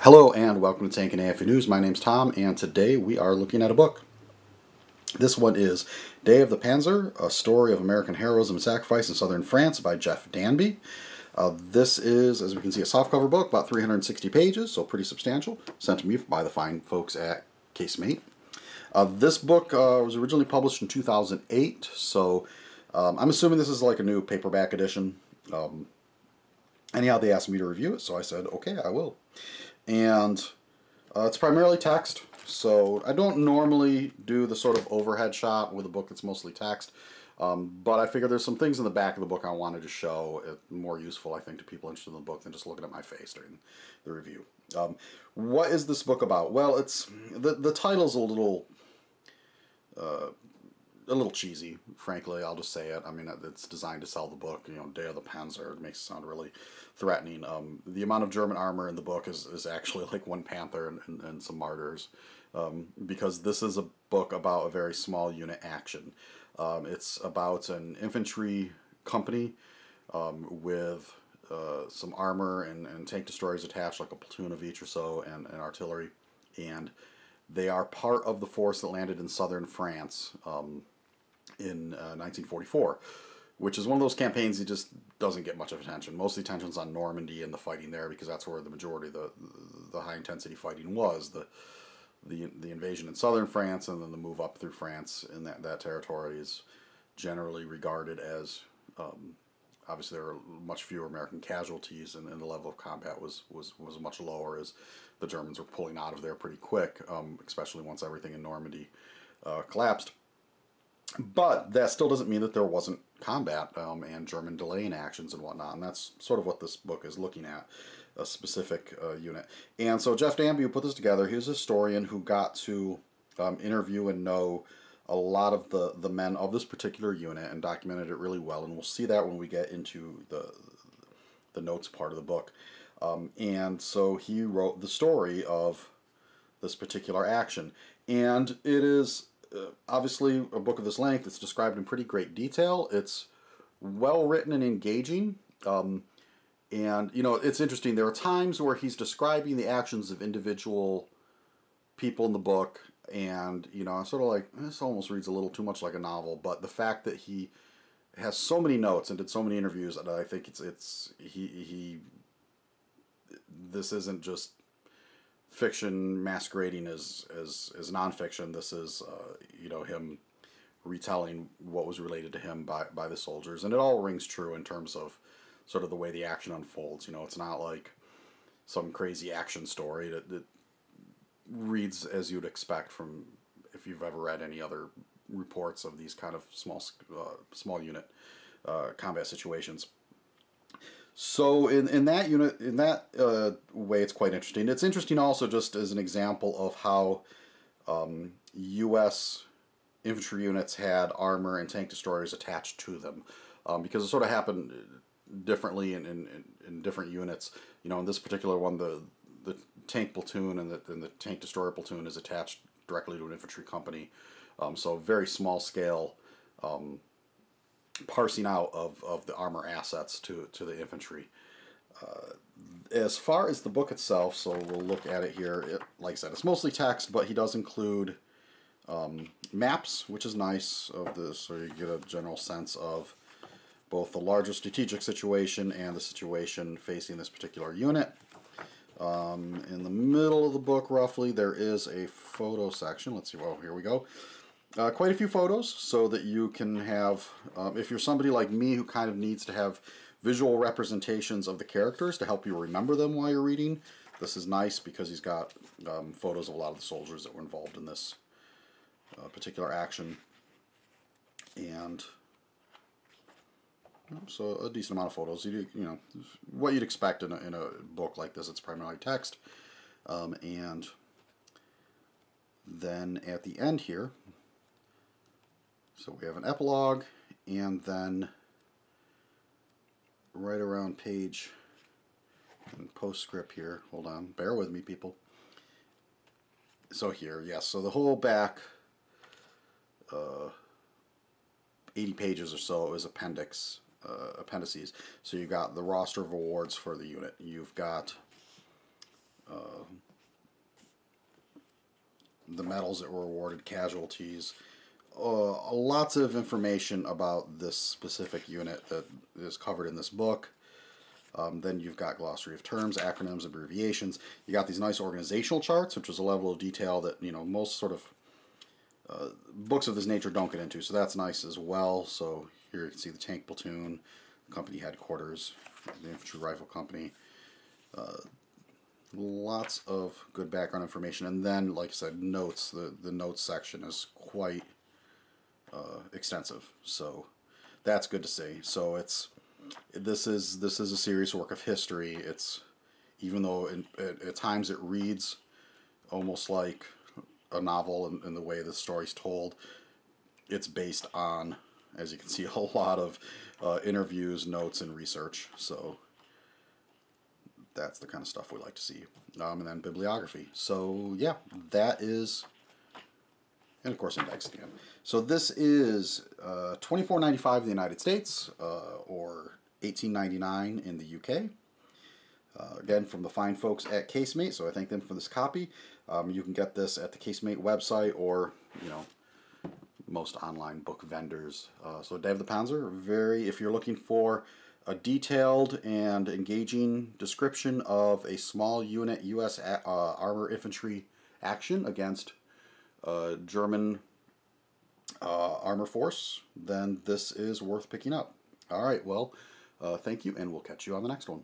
Hello and welcome to Tank and AFE News. My name's Tom, and today we are looking at a book. This one is Day of the Panzer, a story of American heroism and sacrifice in southern France by Jeff Danby. This is, as we can see, a softcover book, about 360 pages, so pretty substantial, sent to me by the fine folks at Casemate. This book was originally published in 2008, so I'm assuming this is like a new paperback edition. Anyhow, they asked me to review it, so I said, okay, I will. And it's primarily text, so I don't normally do the sort of overhead shot with a book that's mostly text, but I figure there's some things in the back of the book I wanted to show. It more useful, I think, to people interested in the book than just looking at my face during the review. What is this book about? Well, it's the title's a little cheesy, frankly. I'll just say it. I mean, it's designed to sell the book. You know, Day of the Panzer. It makes it sound really threatening. The amount of German armor in the book is actually like one Panther and some martyrs, because this is a book about a very small unit action. It's about an infantry company with some armor and tank destroyers attached, like a platoon of each or so, and artillery. And they are part of the force that landed in southern France in 1944, which is one of those campaigns that just doesn't get much of attention. Most of the attention's on Normandy and the fighting there, because that's where the majority of the high intensity fighting was. The invasion in southern France and then the move up through France in that territory is generally regarded as obviously there were much fewer American casualties, and the level of combat was much lower, as the Germans were pulling out of there pretty quick, especially once everything in Normandy collapsed. But that still doesn't mean that there wasn't combat and German delaying actions and whatnot, and that's sort of what this book is looking at, a specific unit. And so Jeff Danby, who put this together, he was a historian who got to interview and know a lot of the men of this particular unit and documented it really well, and we'll see that when we get into the notes part of the book. And so he wrote the story of this particular action, and it is obviously a book of this length. It's described in pretty great detail. It's well written and engaging. And, you know, it's interesting. There are times where he's describing the actions of individual people in the book, and, you know, I'm sort of like, this almost reads a little too much like a novel. But the fact that he has so many notes and did so many interviews, that I think this isn't just fiction masquerading as nonfiction. This is you know, him retelling what was related to him by the soldiers, and it all rings true in terms of sort of the way the action unfolds. You know, it's not like some crazy action story that reads as you'd expect from, if you've ever read any other reports of these kind of small unit combat situations. So in that unit, in that way, it's quite interesting. It's interesting also just as an example of how U.S. infantry units had armor and tank destroyers attached to them, because it sort of happened differently in different units. You know, in this particular one, the tank platoon and the tank destroyer platoon is attached directly to an infantry company, so very small scale parsing out of the armor assets to the infantry. As far as the book itself, so we'll look at it here. Like I said, it's mostly text, but he does include maps, which is nice, of this, so you get a general sense of both the larger strategic situation and the situation facing this particular unit. In the middle of the book, roughly, there is a photo section. Let's see. Well, here we go. Quite a few photos, so that you can have, if you're somebody like me who kind of needs to have visual representations of the characters to help you remember them while you're reading, this is nice, because he's got photos of a lot of the soldiers that were involved in this particular action. And so a decent amount of photos. You know, what you'd expect in a book like this. It's primarily text. And then at the end here, so we have an epilogue, and then right around page and postscript here, hold on, bear with me, people. So here, yes, so the whole back 80 pages or so is appendices. So you've got the roster of awards for the unit. You've got the medals that were awarded, casualties, lots of information about this specific unit that is covered in this book. Then you've got glossary of terms, acronyms, abbreviations. You got these nice organizational charts, which is a level of detail that most sort of books of this nature don't get into. So that's nice as well. So here you can see the tank platoon, company headquarters, the infantry rifle company. Lots of good background information, and then, like I said, notes. The notes section is quite extensive, so that's good to see. So this is a serious work of history. It's, even though at times it reads almost like a novel in the way the story's told, it's based on, as you can see, a lot of interviews, notes, and research. So that's the kind of stuff we like to see. And then bibliography. So yeah, that is, and of course index again. So this is $24.95 in the United States, or $18.99 in the UK. Again, from the fine folks at Casemate, so I thank them for this copy. You can get this at the Casemate website, or most online book vendors. So Day of the Panzer, if you're looking for a detailed and engaging description of a small unit U.S. armor infantry action against German armor force, then this is worth picking up. All right, well, thank you, and we'll catch you on the next one.